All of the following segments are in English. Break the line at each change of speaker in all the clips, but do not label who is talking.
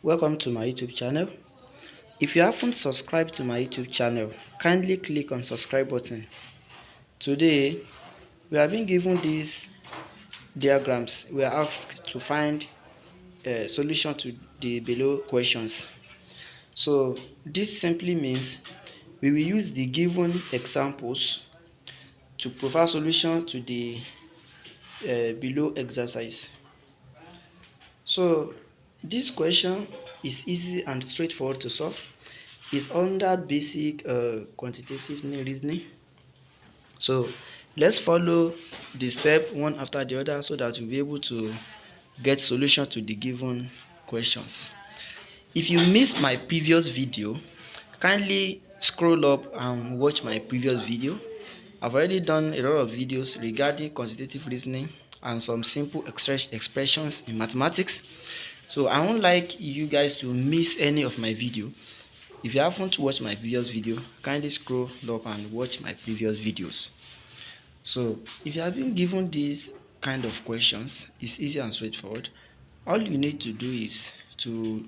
Welcome to my YouTube channel. If you haven't subscribed to my YouTube channel, kindly click on subscribe button. Today we are being given these diagrams. We are asked to find a solution to the below questions. So this simply means we will use the given examples to provide solution to the below exercise. So this question is easy and straightforward to solve. It's under basic quantitative reasoning. So let's follow the step one after the other so that we'll be able to get solution to the given questions. If you missed my previous video, kindly scroll up and watch my previous video. I've already done a lot of videos regarding quantitative reasoning and some simple expressions in mathematics. So I won't like you guys to miss any of my video. If you haven't watched my previous video, kindly scroll up and watch my previous videos. So if you have been given these kind of questions, it's easy and straightforward. All you need to do is to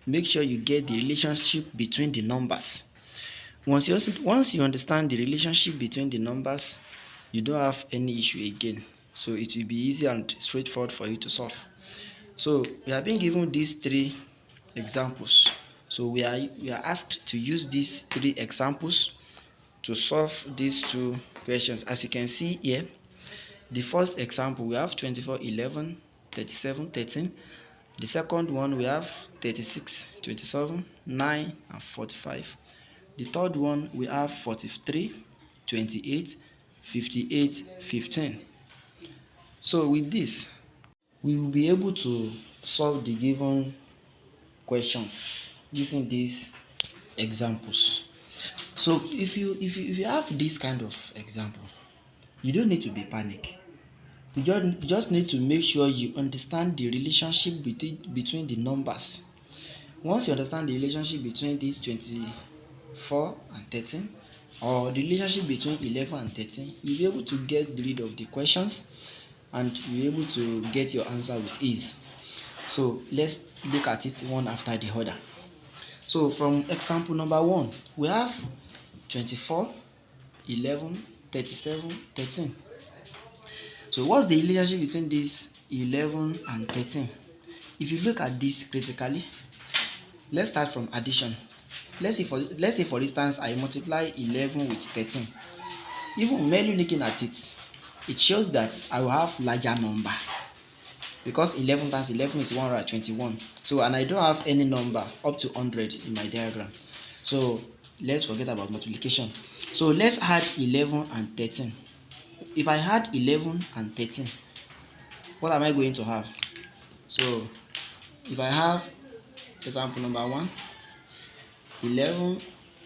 make sure you get the relationship between the numbers. Once you understand the relationship between the numbers, you don't have any issue again. So it will be easy and straightforward for you to solve. So we have been given these three examples. So we are asked to use these three examples to solve these two questions. As you can see here, the first example we have 24, 11, 37, 13. The second one we have 36, 27, 9 and 45. The third one we have 43, 28, 58, 15. So with this, we will be able to solve the given questions using these examples. So if you have this kind of example, you don't need to be panic. You just need to make sure you understand the relationship between the numbers. Once you understand the relationship between these 24 and 13, or the relationship between 11 and 13, you'll be able to get rid of the questions and you'll be able to get your answer with ease. So let's look at it one after the other. So from example number 1, we have 24, 11, 37, 13. So what's the relationship between this 11 and 13? If you look at this critically, let's start from addition. Let's say for instance I multiply 11 with 13. Even merely looking at it, it shows that I will have larger number, because 11 times 11 is 121. So and I don't have any number up to 100 in my diagram. So let's forget about multiplication. So let's add 11 and 13. If I add 11 and 13, what am I going to have? So if I have example number 1, 11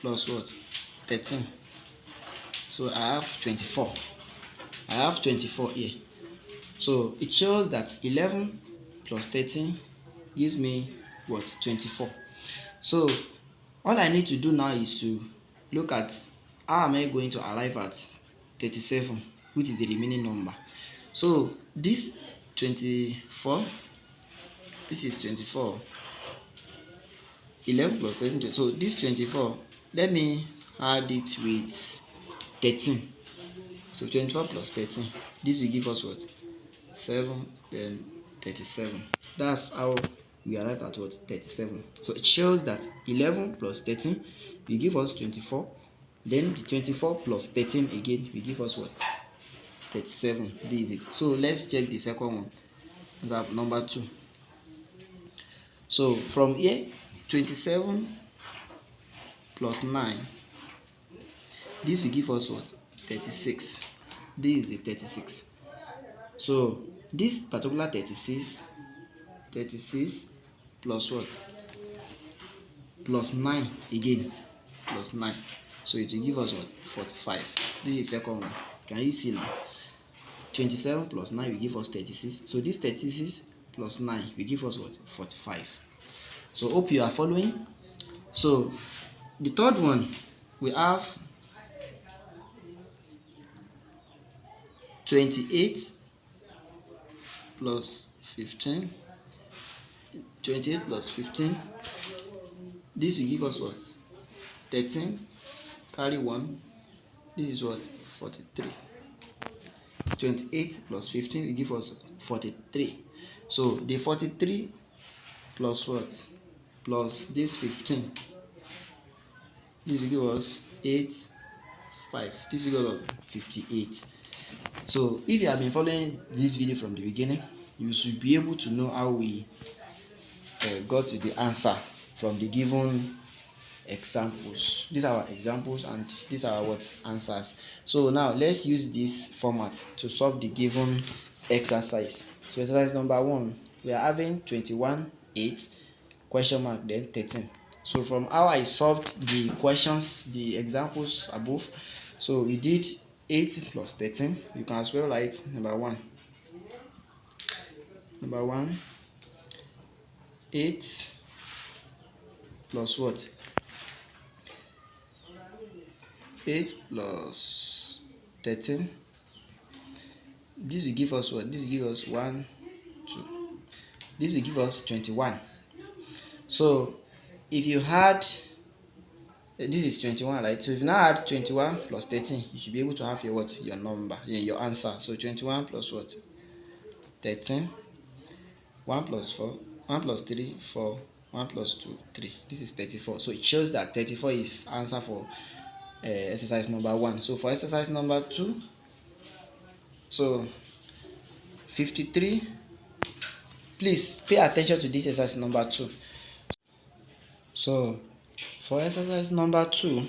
plus what? 13. So I have 24. I have 24 here. So it shows that 11 plus 13 gives me what? 24. So all I need to do now is to look at how am I going to arrive at 37, which is the remaining number. So this 24, this is 24. 11 plus 13, so this 24, let me add it with 13. So 24 plus 13, this will give us what? 7, then 37. That's how we arrive at what? 37. So it shows that 11 plus 13 will give us 24. Then the 24 plus 13 again will give us what? 37. This is it. So let's check the second one. That number 2. So from here, 27 plus 9, this will give us what? 36. This is the 36. So this particular 36 plus what? Plus 9 again, plus 9. So it will give us what? 45. This is the second one. Can you see now? 27 plus 9 will give us 36. So this 36 plus 9 will give us what? 45. So hope you are following. So the third one, we have 28 plus 15. 28 plus 15, this will give us what? 13, carry 1, this is what? 43. 28 plus 15 will give us 43. So the 43 plus what? Plus this 15, this will give us 8, 5. This will give us 58. So if you have been following this video from the beginning, you should be able to know how we got to the answer from the given examples. These are our examples and these are our answers. So now let's use this format to solve the given exercise. So exercise number 1, we are having 21, 8, question mark, then 13. So from how I solved the questions, the examples above, so we did 8 plus 13. You can as well write number 1, 8 plus what? 8 plus 13. This will give us what? This will give us 1, 2. This will give us 21. So if you had, this is 21, right? So if you now add 21 plus 13, you should be able to have your what? Your number, your answer. So 21 plus what? 13. 1 plus 4, 1 plus 3, 4, 1 plus 2, 3. This is 34. So it shows that 34 is answer for exercise number 1. So for exercise number 2, so 53. Please pay attention to this exercise number 2. So for exercise number 2,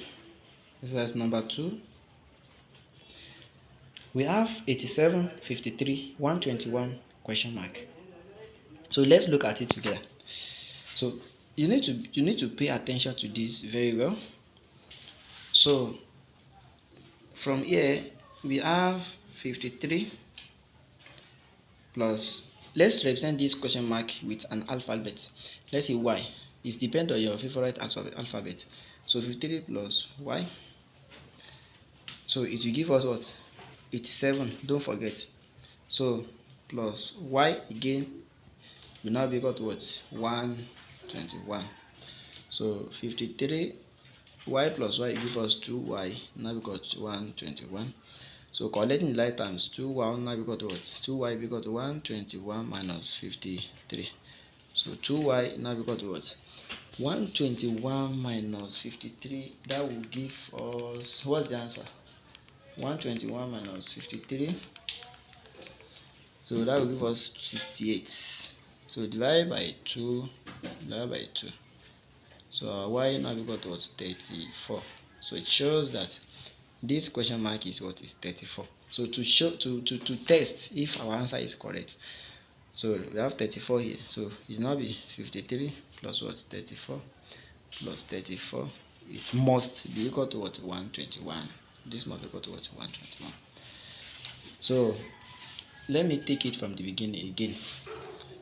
we have 87, 53, 121 question mark. So let's look at it together. So you need to pay attention to this very well. So from here we have 53 plus, let's represent this question mark with an alphabet. Let's say y. It depends on your favorite alphabet. So 53 plus y. So it will give us what? 87. Don't forget. So plus y again will now be equal to what? 121. So 53 y plus y give us 2y, now we got 121. So collecting the like terms, 2y now we got what? 2y equal to 121 minus 53. So 2y now we got what? 121 minus 53. That will give us, what's the answer? 121 minus 53. So that will give us 68. So divide by 2. So our y now equal to what? 34. So it shows that this question mark is what? Is 34. So to show, to test if our answer is correct, so we have 34 here. So it now be 53 plus what? 34 plus 34. It must be equal to what? 121. This must be equal to what? 121. So let me take it from the beginning again.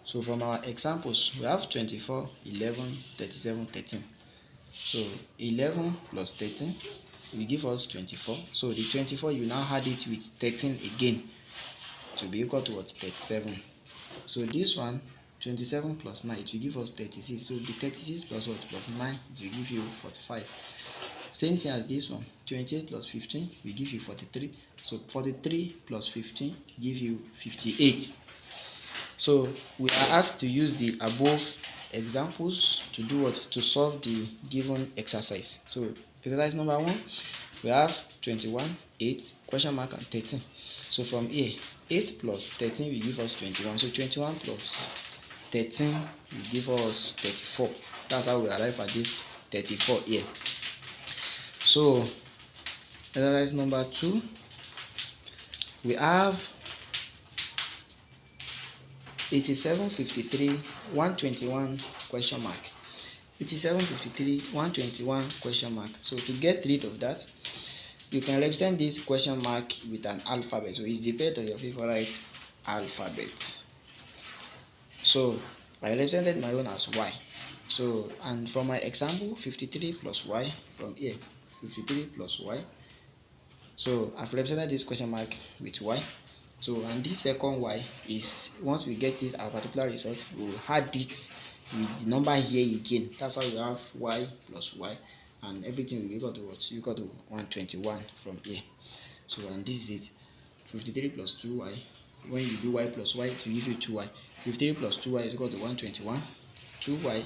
So from our examples, we have 24, 11, 37, 13. So 11 plus 13 will give us 24. So the 24, you now add it with 13 again to be equal to what? 37. So this one, 27 plus 9, it will give us 36. So the 36 plus what? Plus 9, it will give you 45. Same thing as this one, 28 plus 15 will give you 43. So 43 plus 15 give you 58. So we are asked to use the above examples to do what? To solve the given exercise. So exercise number 1, we have 21, 8, question mark, and 13. So from here, 8 plus 13 will give us 21. So 21 plus 13 will give us 34. That's how we arrive at this 34 here. So exercise number 2, we have 87, 53, 121 question mark. 87, 53, 121 question mark. So to get rid of that, you can represent this question mark with an alphabet. So it depends on your favorite alphabet. So I represented my own as y. So, and from my example, 53 plus y, from here, 53 plus y. So I've represented this question mark with y. So, and this second y is, once we get this our particular result, we will add it with the number here again. That's how you have y plus y, and everything will be equal to what? Equal to 121 from here. So, and this is it. 53 plus 2y. When you do y plus y, it will give you 2y. 53 plus 2y is equal to 121. 2y,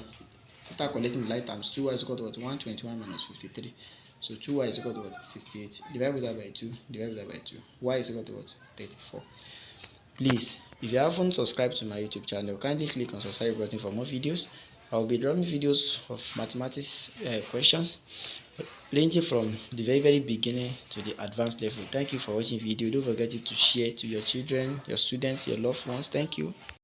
after collecting the like terms, 2y is equal to what? 121 minus 53. So 2y is equal to what? 68. Divide that by 2. Divide that by 2. Y is equal to what? 34. Please, if you haven't subscribed to my YouTube channel, kindly click on subscribe button for more videos. I will be dropping videos of mathematics questions ranging from the very beginning to the advanced level. Thank you for watching the video. Don't forget to share to your children, your students, your loved ones. Thank you.